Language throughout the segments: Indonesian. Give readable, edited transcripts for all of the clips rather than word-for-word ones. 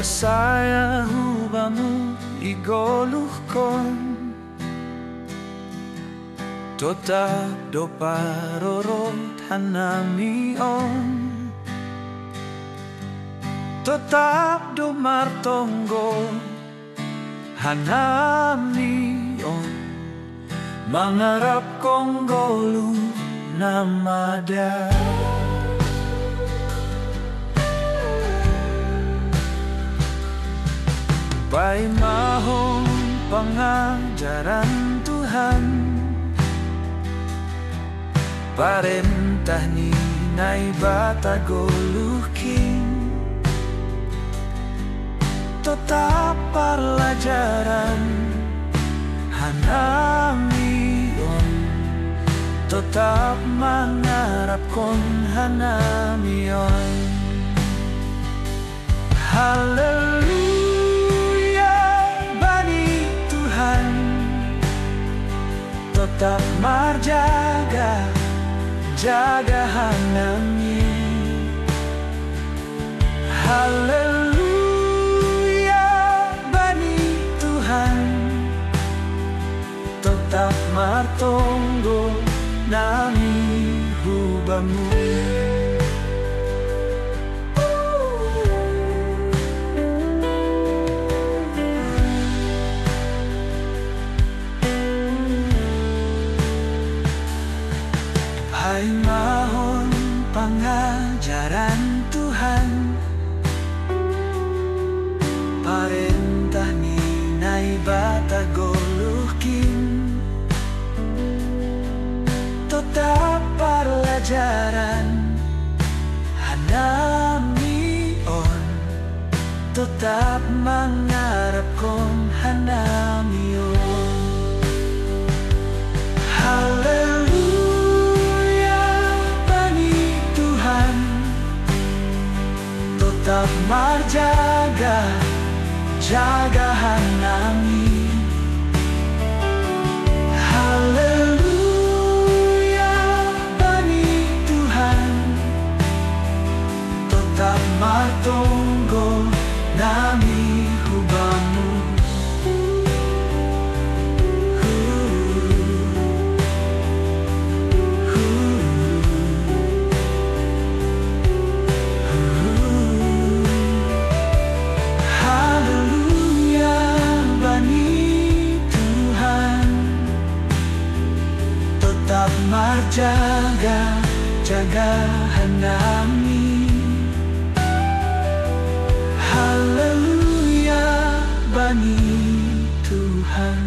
Saya hubamu igoluhkon Tota do parorot hanamion Tetap do martonggo hanamion Mangarap kong golu namada Pai mahong pengajaran Tuhan Parentah ni nai batagoluhkin Tetap pelajaran hanamion Tetap mengharapkan hanamion Haleluya bani Tuhan Tetap marjaga jaga hanami Haleluya bani Tuhan Tetap martonggo nami hubamu Hai mahon pengajaran Tuhan Parentah ni nai batagoluhkin Tetap pelajaran hanamion Tetap mengharapkan hanamion Haleluya bani Tuhan Tetap marjaga jaga hanami Haleluya bani Tuhan Tetap martonggo nami hubamu Haleluya bani Tuhan Tetap marjaga jaga hanami Haleluya bani Tuhan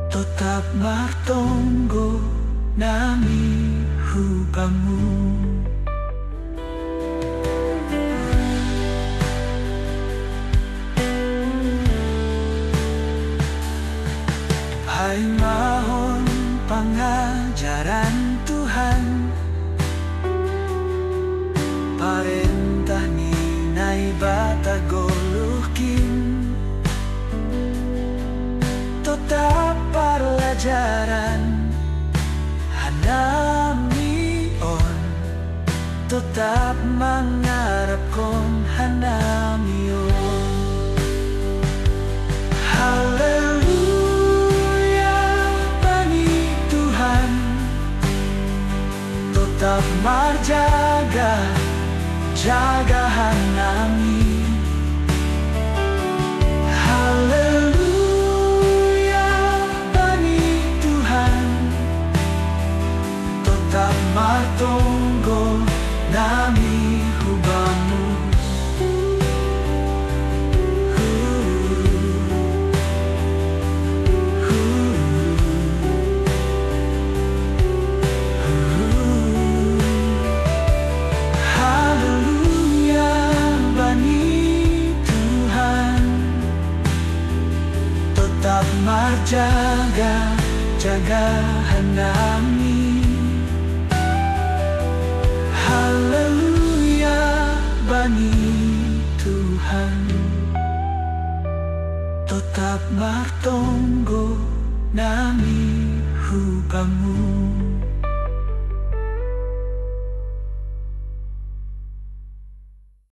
Tetap martonggo nami hubamu Hai mahon pengajaran Tuhan Parentah ni nai batagoluhkin Tetap pelajaran hanamion Tetap mengharapkan hanamion Haleluya bani Tuhan Tetap marjaga jaga hanami Haleluya bani Tuhan Tetap martonggo nami hubamu Haleluya bani Tuhan Tetap marjaga jaga hanami Haleluya bani Tuhan Tetap martonggo nami hubamu